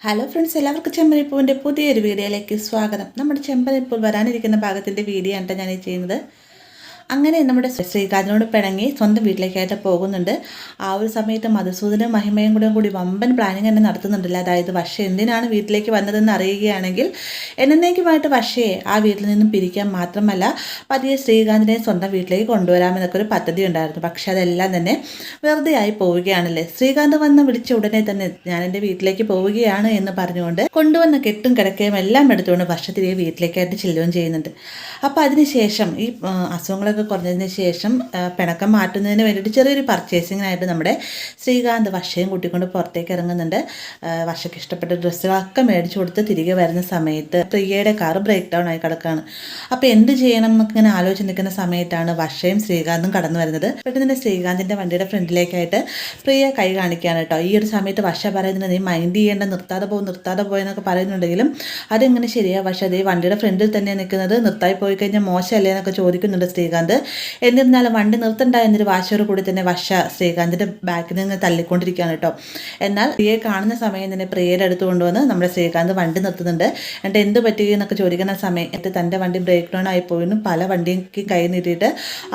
Hello friends, എല്ലാവർക്കും ചെമ്പനിപ്പൂവിൻ്റെ പുതിയൊരു വീഡിയോയിലേക്ക് സ്വാഗതം. നമ്മുടെ ചെമ്പനിപ്പൂ വരാനിരിക്കുന്ന ഭാഗത്തിൻ്റെ വീഡിയോ ആണ് ഞാൻ ചെയ്യുന്നത്. അങ്ങനെ നമ്മുടെ ശ്രീകാന്തിനോട് പിണങ്ങി സ്വന്തം വീട്ടിലേക്കായിട്ട് പോകുന്നുണ്ട്. ആ ഒരു സമയത്ത് മധുസൂദനും മഹിമയും കൂടി വമ്പൻ പ്ലാനിങ് തന്നെ നടത്തുന്നുണ്ടല്ലോ. അതായത് വർഷ എന്തിനാണ് വീട്ടിലേക്ക് വന്നതെന്ന് അറിയുകയാണെങ്കിൽ എന്നേക്കുമായിട്ട് വർഷയെ ആ വീട്ടിൽ നിന്നും പിരിക്കാൻ മാത്രമല്ല പതിയെ ശ്രീകാന്തിനെ സ്വന്തം വീട്ടിലേക്ക് കൊണ്ടുവരാമെന്നൊക്കെ ഒരു പദ്ധതി ഉണ്ടായിരുന്നു. പക്ഷെ അതെല്ലാം തന്നെ വെറുതെ ആയി പോവുകയാണല്ലേ. ശ്രീകാന്ത് വന്ന് വിളിച്ച ഉടനെ തന്നെ ഞാൻ എൻ്റെ വീട്ടിലേക്ക് പോവുകയാണ് എന്ന് പറഞ്ഞുകൊണ്ട് കൊണ്ടുവന്ന കെട്ടും കിടക്കയും എല്ലാം എടുത്തുകൊണ്ട് വർഷ തിരികെ വീട്ടിലേക്കായിട്ട് ചെല്ലുകയും ചെയ്യുന്നുണ്ട്. അപ്പോൾ അതിനുശേഷം ഈ അസുഖങ്ങളൊക്കെ കുറഞ്ഞതിന് ശേഷം പിണക്കം മാറ്റുന്നതിന് വേണ്ടിയിട്ട് ചെറിയൊരു പർച്ചേസിങ്ങിനായിട്ട് നമ്മുടെ ശ്രീകാന്ത് വർഷയും കൂട്ടിക്കൊണ്ട് പുറത്തേക്ക് ഇറങ്ങുന്നുണ്ട്. വർഷയ്ക്ക് ഇഷ്ടപ്പെട്ട ഡ്രസ്സുകളൊക്കെ മേടിച്ചു കൊടുത്ത് തിരികെ വരുന്ന സമയത്ത് പ്രിയയുടെ കാറ് ബ്രേക്ക് ഡൗൺ ആയി കിടക്കുകയാണ്. അപ്പോൾ എന്ത് ചെയ്യണം എന്നൊക്കെ ഇങ്ങനെ ആലോചിച്ച് നിൽക്കുന്ന സമയത്താണ് വർഷയും ശ്രീകാന്തും കടന്നു വരുന്നത്. പെട്ടെന്ന് ശ്രീകാന്തിൻ്റെ വണ്ടിയുടെ ഫ്രണ്ടിലേക്കായിട്ട് പ്രിയ കൈ കാണിക്കുകയാണ് കേട്ടോ. ഈ ഒരു സമയത്ത് വർഷ പറയുന്നത് നീ മൈൻഡ് ചെയ്യേണ്ട, നിർത്താതെ പോയെന്നൊക്കെ പറയുന്നുണ്ടെങ്കിലും അതെങ്ങനെ ശരിയാ വർഷ, അതേ വണ്ടിയുടെ ഫ്രണ്ടിൽ തന്നെ നിൽക്കുന്നത്, നിർത്തായി പോയി കഴിഞ്ഞാൽ മോശമല്ലേ എന്നൊക്കെ ചോദിക്കുന്നുണ്ട് ശ്രീകാന്ത്. എന്നിരുന്നാലും വണ്ടി നിർത്തണ്ട എന്നൊരു വാശയോട് കൂടി തന്നെ വർഷ ശ്രീകാന്തിൻ്റെ ബാക്കിൽ നിന്ന് തള്ളിക്കൊണ്ടിരിക്കുകയാണ് കേട്ടോ. എന്നാൽ പ്രിയയെ കാണുന്ന സമയം തന്നെ പ്രിയയുടെ അടുത്ത് കൊണ്ടുവന്ന് നമ്മുടെ ശ്രീകാന്ത് വണ്ടി നിർത്തുന്നുണ്ട്. എന്നിട്ട് എന്ത് പറ്റുകയെന്നൊക്കെ ചോദിക്കുന്ന സമയത്ത് തൻ്റെ വണ്ടി ബ്രേക്ക് ഡൗൺ ആയി പോയെന്നും പല വണ്ടിക്ക് കൈ നീട്ടിയിട്ട്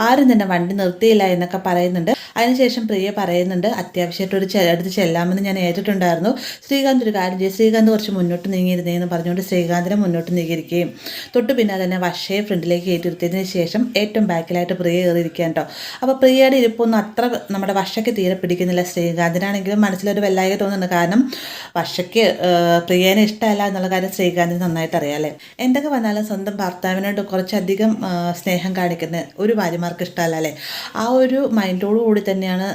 ആരും തന്നെ വണ്ടി നിർത്തിയില്ല എന്നൊക്കെ പറയുന്നുണ്ട്. അതിനുശേഷം പ്രിയ പറയുന്നുണ്ട്, അത്യാവശ്യമായിട്ടൊരു അടുത്ത് ചെല്ലാമെന്ന് ഞാൻ ഏറ്റിട്ടുണ്ടായിരുന്നു. ശ്രീകാന്ത് ഒരു കാര്യം ചെയ്യും, ശ്രീകാന്ത് കുറച്ച് മുന്നോട്ട് നീങ്ങിയിരുന്നേന്ന് പറഞ്ഞുകൊണ്ട് ശ്രീകാന്തിനെ മുന്നോട്ട് നീങ്ങിയിരിക്കുകയും തൊട്ട് പിന്നെ തന്നെ വർഷയെ ഫ്രണ്ടിലേക്ക് ഏറ്റിരുത്തിയതിന് ശേഷം ഏറ്റവും ബാക്കിലായിട്ട് പ്രിയ കയറിയിരിക്കാൻ കേട്ടോ. അപ്പോൾ പ്രിയയുടെ ഇരിപ്പൊന്നും അത്ര നമ്മുടെ വർഷയ്ക്ക് തീരെ പിടിക്കുന്നില്ല. ശ്രീകാന്തിനാണെങ്കിലും മനസ്സിലൊരു വല്ലായ്ക തോന്നുന്നുണ്ട്. കാരണം വർഷയ്ക്ക് പ്രിയേനെ ഇഷ്ടമല്ല എന്നുള്ള കാര്യം ശ്രീകാന്തിന് നന്നായിട്ട് അറിയാം അല്ലേ. എന്തൊക്കെ വന്നാലും സ്വന്തം ഭർത്താവിനോട് കുറച്ചധികം സ്നേഹം കാണിക്കുന്ന ഒരു ഭാര്യമാർക്ക് ഇഷ്ടമല്ല അല്ലേ. ആ ഒരു മൈൻഡോടുകൂടി തന്നെയാണ്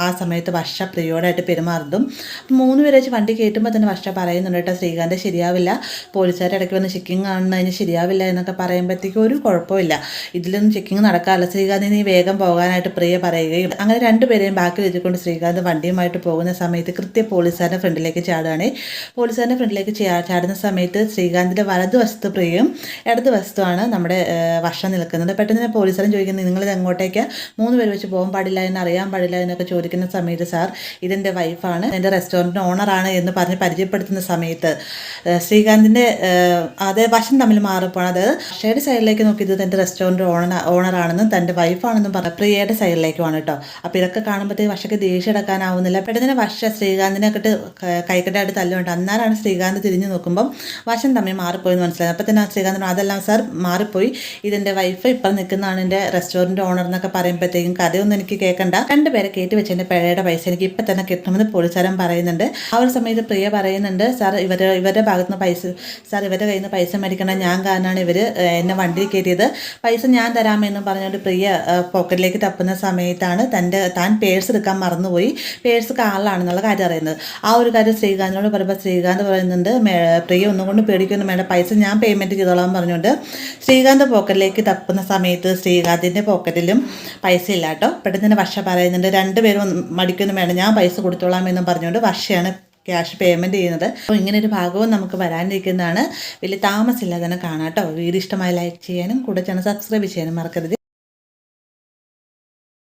ആ സമയത്ത് വർഷ പ്രിയോടായിട്ട് പെരുമാറുന്നതും. 3 പേരെ വെച്ച് വണ്ടി കയറ്റുമ്പോൾ തന്നെ വർഷ പറയുന്നുണ്ട് കേട്ടോ, ശ്രീകാന്ത് ശരിയാവില്ല, പോലീസുകാർ ഇടയ്ക്ക് വന്ന് ചെക്കിങ് കാണുന്നതിന് ശരിയാവില്ല എന്നൊക്കെ പറയുമ്പോഴത്തേക്കും ഒരു കുഴപ്പമില്ല, ഇതിലൊന്നും ചെക്കിങ് നടക്കാറില്ല, ശ്രീകാന്ത് നീ വേഗം പോകാനായിട്ട് പ്രിയ പറയുകയും അങ്ങനെ 2 പേരെയും ബാക്കിൽ വെച്ചുകൊണ്ട് ശ്രീകാന്ത് വണ്ടിയുമായിട്ട് പോകുന്ന സമയത്ത് കൃത്യം പോലീസുകാരുടെ ഫ്രണ്ടിലേക്ക് ചാടുകയാണ്. പോലീസുകാരുടെ ഫ്രണ്ടിലേക്ക് ചാടുന്ന സമയത്ത് ശ്രീകാന്തിൻ്റെ വലതുവശത്ത് പ്രിയയും ഇടതുവശത്തുമാണ് നമ്മുടെ വർഷം നിൽക്കുന്നത്. പെട്ടെന്ന് തന്നെ പോലീസുകാരൻ ചോദിക്കുന്നത്, നിങ്ങളിത് എങ്ങോട്ടേക്ക് 3 പേര് വെച്ച് പോകാൻ പാടില്ല എന്ന് അറിയാൻ പാടില്ല എന്നൊക്കെ ചോദിക്കുന്ന സമയത്ത്, സാർ ഇതെൻ്റെ വൈഫാണ്, എൻ്റെ റെസ്റ്റോറൻറ്റിൻ്റെ ഓണറാണ് എന്ന് പറഞ്ഞ് പരിചയപ്പെടുത്തുന്ന സമയത്ത് ശ്രീകാന്തിൻ്റെ അതേ വശം തമ്മിൽ മാറിപ്പോണം. അത് വർഷയുടെ സൈഡിലേക്ക് നോക്കി ഇത് എൻ്റെ റെസ്റ്റോറൻറ്റ് ഓണറാണെന്നും തൻ്റെ വൈഫാണെന്നും പറഞ്ഞ പ്രിയയുടെ സൈഡിലേക്കുമാണ് കേട്ടോ. അപ്പോൾ ഇതൊക്കെ കാണുമ്പോഴത്തേക്ക് വർഷയ്ക്ക് ദേഷ്യം അടക്കാനാവുന്നില്ല. പെട്ടെന്ന് തന്നെ വർഷ ശ്രീകാന്തിനെ ഒക്കെ കൈക്കട്ടായിട്ട് തല്ലുകൊണ്ട് അന്നാലാണ് ശ്രീകാന്ത് തിരിഞ്ഞു നോക്കുമ്പം വശം തമ്മിൽ മാറിപ്പോയെന്ന് മനസ്സിലായി. അപ്പോൾ തന്നെ ശ്രീകാന്തിന് അതെല്ലാം സാർ മാറിപ്പോയി, ഇതെൻ്റെ വൈഫ് ഇപ്പം നിൽക്കുന്നതാണ് എൻ്റെ റെസ്റ്റോറൻറ്റ് ഓണർ എന്നൊക്കെ പറയുമ്പോഴത്തേക്കും കഥയൊന്നും എനിക്ക് കേൾക്കണ്ട, 2 പേരെ കയറ്റി വെച്ച് എൻ്റെ പിഴയുടെ പൈസ എനിക്ക് ഇപ്പം തന്നെ കിട്ടണമെന്ന് പോലീസുകാരൻ പറയുന്നുണ്ട്. ആ ഒരു സമയത്ത് പ്രിയ പറയുന്നുണ്ട്, സാർ ഇവരുടെ ഭാഗത്ത് നിന്ന് പൈസ, സാർ ഇവരുടെ കയ്യിൽ നിന്ന് പൈസ മേടിക്കണം, ഞാൻ കാരണമാണ് ഇവർ എന്നെ വണ്ടിയിൽ കയറ്റിയത്, പൈസ ഞാൻ തരാമെന്ന് പറഞ്ഞുകൊണ്ട് പ്രിയ പോക്കറ്റിലേക്ക് തപ്പുന്ന സമയത്താണ് താൻ പേഴ്സ് എടുക്കാൻ മറന്നുപോയി, പേഴ്സ് കാറിലാണെന്നുള്ള കാര്യം അറിയുന്നത്. ആ ഒരു കാര്യം ശ്രീകാന്തിനോട് പറയുമ്പോൾ ശ്രീകാന്ത് പറയുന്നുണ്ട്, പ്രിയ ഒന്നും കൊണ്ട് പേടിക്കൊന്നും വേണ്ട, പൈസ ഞാൻ പേയ്മെൻറ്റ് ചെയ്തോളാം പറഞ്ഞുകൊണ്ട് ശ്രീകാന്ത് പോക്കറ്റിലേക്ക് തപ്പുന്ന സമയത്ത് ശ്രീകാന്തിൻ്റെ പോക്കറ്റിലും പൈസ ഇല്ല കേട്ടോ. പെട്ടെന്ന് തന്നെ വർഷ പറയുന്നുണ്ട്, 2 പേരും മടിക്കൊന്നും വേണ്ട, ഞാൻ പൈസ കൊടുത്തോളാം എന്നും പറഞ്ഞുകൊണ്ട് വർഷയാണ് ക്യാഷ് പേയ്മെൻറ്റ് ചെയ്യുന്നത്. അപ്പോൾ ഇങ്ങനൊരു ഭാഗവും നമുക്ക് വരാനിരിക്കുന്നതാണ്. വലിയ താമസമില്ലാതെ തന്നെ കാണാം കേട്ടോ. വീഡിയോ ഇഷ്ടമായി ലൈക്ക് ചെയ്യാനും കൂടെ ചാനൽ സബ്സ്ക്രൈബ് ചെയ്യാനും മറക്കരുത്.